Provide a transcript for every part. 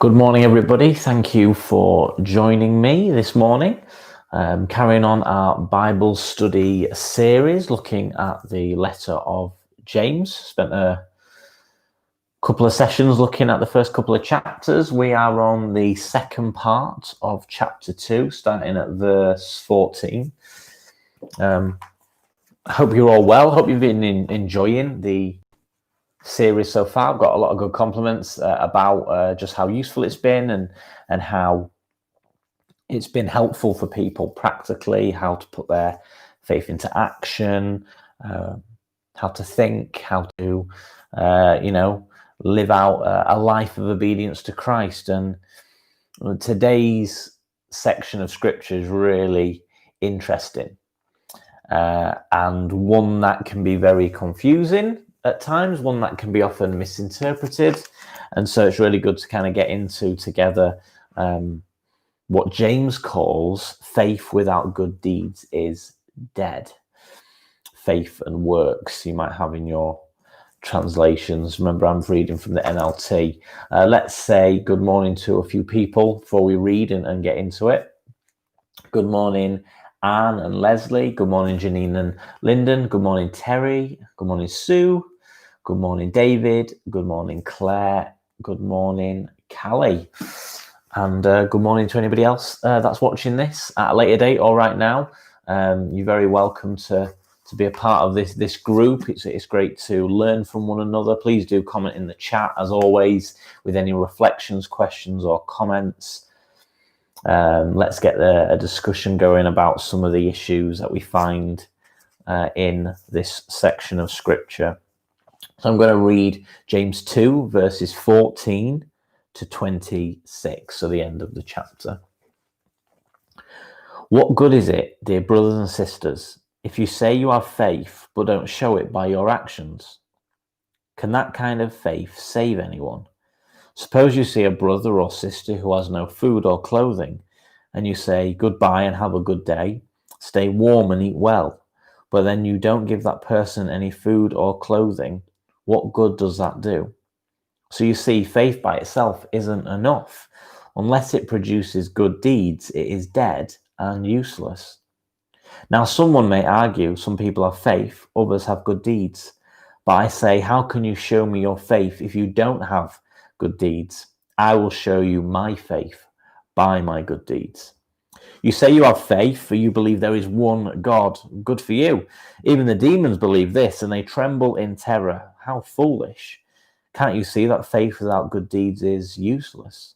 Good morning, everybody. Thank you for joining me this morning. Carrying on our Bible study series, looking at the letter of James. Spent a couple of sessions looking at the first couple of chapters. We are on the second part of chapter 2, starting at verse 14. I hope you're all well. Hope you've been enjoying the series so far. I've got a lot of good compliments about just how useful it's been and how it's been helpful for people practically, how to put their faith into action, how to think, how to live out a life of obedience to Christ. And today's section of scripture is really interesting and one that can be very confusing at times, one that can be often misinterpreted. And so it's really good to kind of get into together what James calls faith without good deeds is dead. Faith and works you might have in your translations. Remember, I'm reading from the NLT. Let's say good morning to a few people before we read and get into it. Good morning, Anne and Leslie. Good morning, Janine and Lyndon. Good morning, Terry. Good morning, Sue. Good morning, David. Good morning, Claire. Good morning, Callie. And good morning to anybody else that's watching this at a later date or right now. You're very welcome to be a part of this group. It's great to learn from one another. Please do comment in the chat, as always, with any reflections, questions, or comments. Let's get a discussion going about some of the issues that we find in this section of scripture. So I'm going to read James 2, verses 14 to 26, so the end of the chapter. What good is it, dear brothers and sisters, if you say you have faith but don't show it by your actions? Can that kind of faith save anyone? Suppose you see a brother or sister who has no food or clothing, and you say, goodbye and have a good day, stay warm and eat well, but then you don't give that person any food or clothing. What good does that do? So you see, faith by itself isn't enough. Unless it produces good deeds, it is dead and useless. Now, someone may argue, some people have faith, others have good deeds. But I say, how can you show me your faith if you don't have good deeds? I will show you my faith by my good deeds. You say you have faith, for you believe there is one God. Good for you. Even the demons believe this, and they tremble in terror. How foolish. Can't you see that faith without good deeds is useless?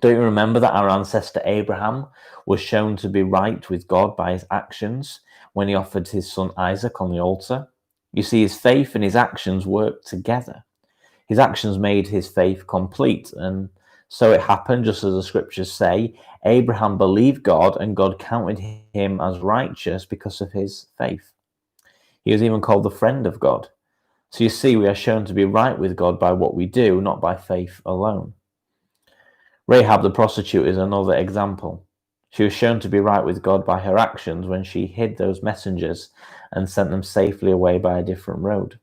Don't you remember that our ancestor Abraham was shown to be right with God by his actions when he offered his son Isaac on the altar? You see, his faith and his actions worked together. His actions made his faith complete, and so it happened, just as the scriptures say, Abraham believed God and God counted him as righteous because of his faith. He was even called the friend of God. So you see, we are shown to be right with God by what we do, not by faith alone. Rahab the prostitute is another example. She was shown to be right with God by her actions when she hid those messengers and sent them safely away by a different road.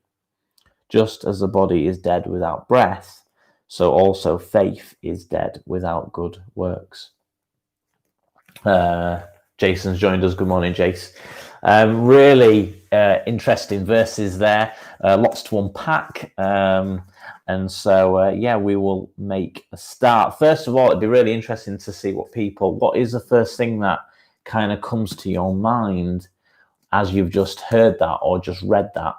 Just as the body is dead without breath, so also faith is dead without good works. Jason's joined us. Good morning, Jace. Really interesting verses there. Lots to unpack. And so, we will make a start. First of all, it'd be really interesting to see what is the first thing that kind of comes to your mind as you've just heard that or just read that?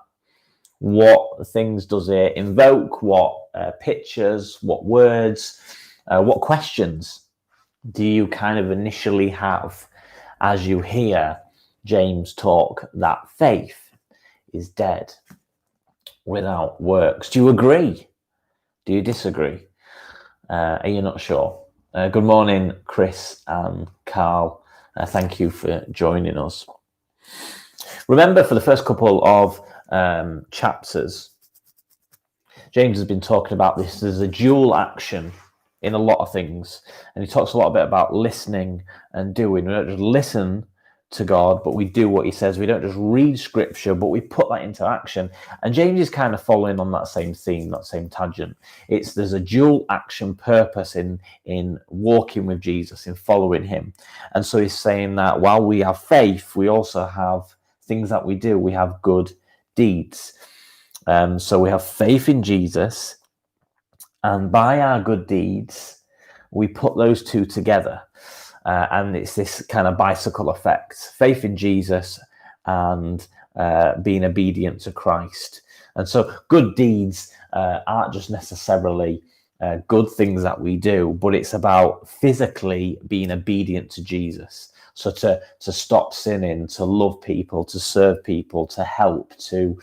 What things does it invoke? What pictures, what words, what questions do you kind of initially have as you hear James talk that faith is dead without works? Do you agree? Do you disagree? Are you not sure? Good morning, Chris and Carl. Thank you for joining us. Remember, for the first couple of chapters, James has been talking about this. There's a dual action in a lot of things, and he talks a lot about listening and doing. We don't just listen to God, but we do what he says. We don't just read scripture, but we put that into action. And James is kind of following on that same theme, that same tangent. There's a dual action purpose in walking with Jesus, in following him. And so he's saying that while we have faith, we also have things that we do. We have good deeds. So we have faith in Jesus, and by our good deeds, we put those two together. And it's this kind of bicycle effect: faith in Jesus and being obedient to Christ. And so good deeds aren't just necessarily good things that we do, but it's about physically being obedient to Jesus. So to stop sinning, to love people, to serve people, to help, to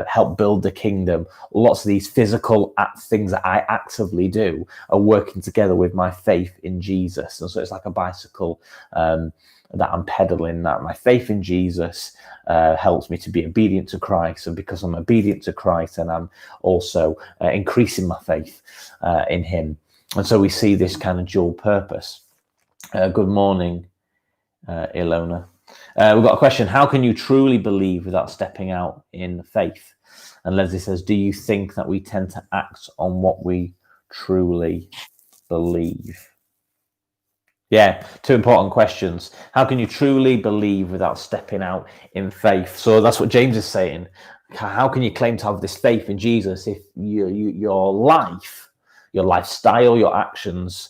help build the kingdom. Lots of these physical things that I actively do are working together with my faith in Jesus. And so it's like a bicycle that I'm pedaling, that my faith in Jesus helps me to be obedient to Christ. And because I'm obedient to Christ, and I'm also increasing my faith in him. And so we see this kind of dual purpose. Good morning, Ilona. We've got a question: how can you truly believe without stepping out in faith? And Leslie says, do you think that we tend to act on what we truly believe? Yeah, two important questions. How can you truly believe without stepping out in faith? So that's what James is saying. How can you claim to have this faith in Jesus if your life, your lifestyle, your actions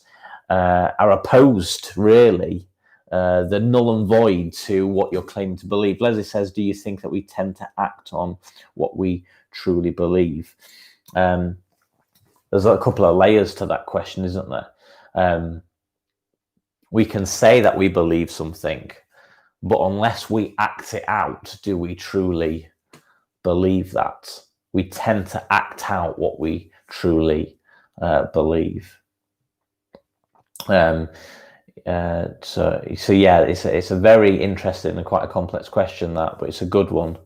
are opposed, really? They're null and void to what you're claiming to believe. Leslie says, do you think that we tend to act on what we truly believe? There's a couple of layers to that question, isn't there? We can say that we believe something, but unless we act it out, do we truly believe that? We tend to act out what we truly believe. So yeah, it's a very interesting and quite a complex question, that, but it's a good one.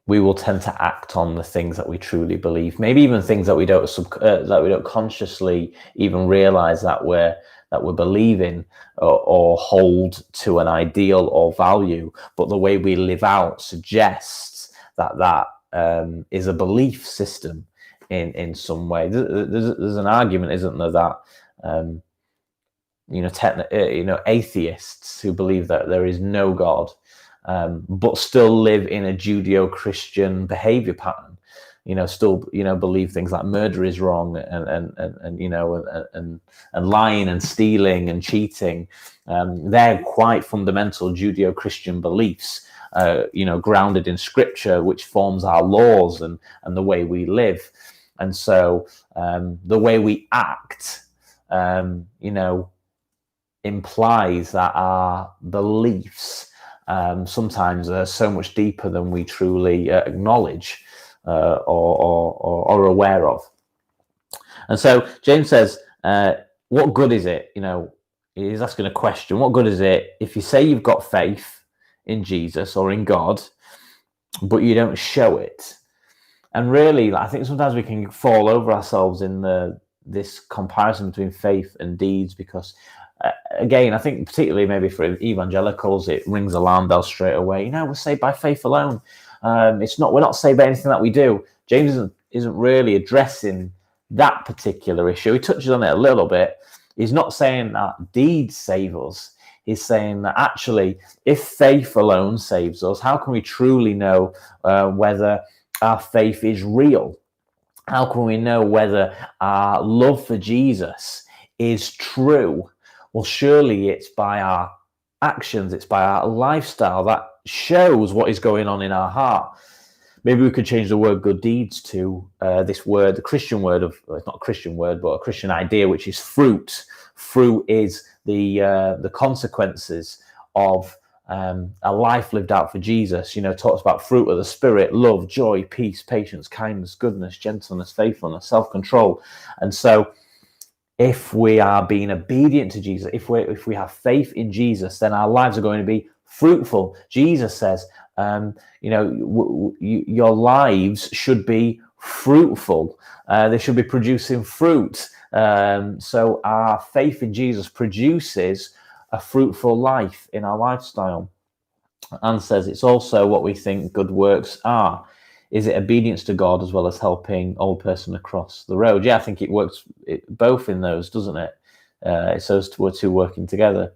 We will tend to act on the things that we truly believe, maybe even things that we don't consciously even realize that we're believing or hold to an ideal or value, but the way we live out suggests that is a belief system in some way. There's an argument, isn't there, that atheists who believe that there is no God, but still live in a Judeo-Christian behavior pattern, still believe things like murder is wrong, and lying and stealing and cheating. They're quite fundamental Judeo-Christian beliefs, grounded in scripture, which forms our laws and the way we live. And so the way we act implies that our beliefs sometimes are so much deeper than we truly acknowledge or are aware of. And so James says, what good is it? He's asking a question. What good is it if you say you've got faith in Jesus or in God, but you don't show it? And really, I think sometimes we can fall over ourselves in this comparison between faith and deeds, because again, I think particularly maybe for evangelicals, it rings alarm bells straight away. We're saved by faith alone. We're not saved by anything that we do. James isn't really addressing that particular issue. He touches on it a little bit. He's not saying that deeds save us. He's saying that actually, if faith alone saves us, how can we truly know whether our faith is real? How can we know whether our love for Jesus is true? Well, surely it's by our actions, it's by our lifestyle that shows what is going on in our heart. Maybe we could change the word good deeds to this word, the Christian word it's not a Christian word, but a Christian idea, which is fruit. Fruit is the consequences of a life lived out for Jesus. Talks about fruit of the Spirit: love, joy, peace, patience, kindness, goodness, gentleness, faithfulness, self-control. And so if we are being obedient to Jesus, if we have faith in Jesus, then our lives are going to be fruitful. Jesus says, your lives should be fruitful. They should be producing fruit. So our faith in Jesus produces a fruitful life in our lifestyle. Anne says it's also what we think good works are. Is it obedience to God as well as helping old person across the road? Yeah, I think it works both in those, doesn't it? It's those two working together.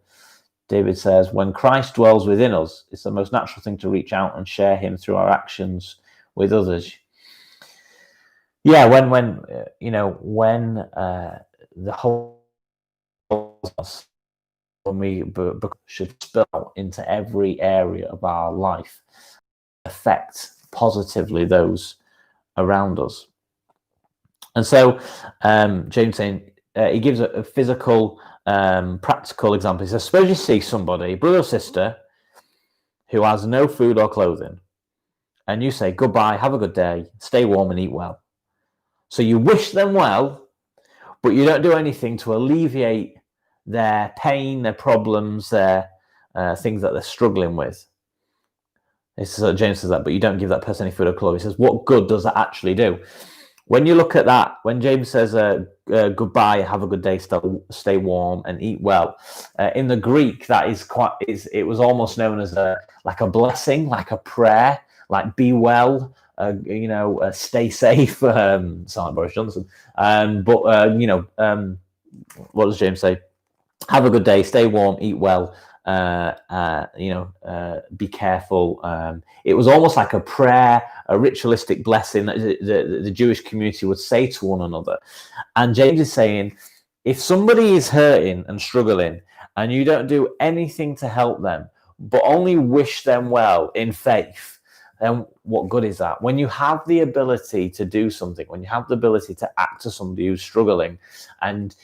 David says, when Christ dwells within us, it's the most natural thing to reach out and share him through our actions with others. Yeah, when the whole when we should spill out into every area of our life, affect positively those around us. And so James saying, he gives a physical, practical example. He says, suppose you see somebody, brother or sister, who has no food or clothing, and you say, goodbye, have a good day, stay warm and eat well. So you wish them well, but you don't do anything to alleviate their pain, their problems, their things that they're struggling with. James says that, but you don't give that person any food or clothing. He says, what good does that actually do? When you look at that, when James says goodbye, have a good day, stay warm and eat well, in the Greek, that is it was almost known as like a blessing, like a prayer, like be well, stay safe. Sound like Boris Johnson. What does James say? Have a good day, stay warm, eat well, be careful. It was almost like a prayer, a ritualistic blessing that the Jewish community would say to one another. And James is saying, if somebody is hurting and struggling and you don't do anything to help them, but only wish them well in faith, then what good is that? When you have the ability to do something, when you have the ability to act to somebody who's struggling, and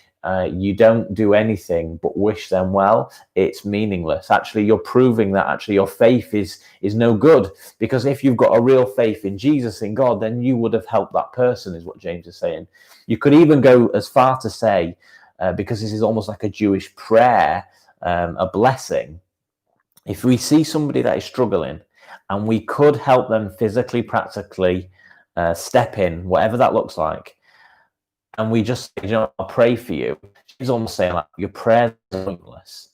you don't do anything but wish them well, it's meaningless. Actually, you're proving that actually your faith is no good, because if you've got a real faith in Jesus, in God, then you would have helped that person, is what James is saying. You could even go as far to say, because this is almost like a Jewish prayer, a blessing, if we see somebody that is struggling and we could help them physically, practically, step in, whatever that looks like, and we just say, I'll pray for you. She's almost saying, like, your prayers are pointless.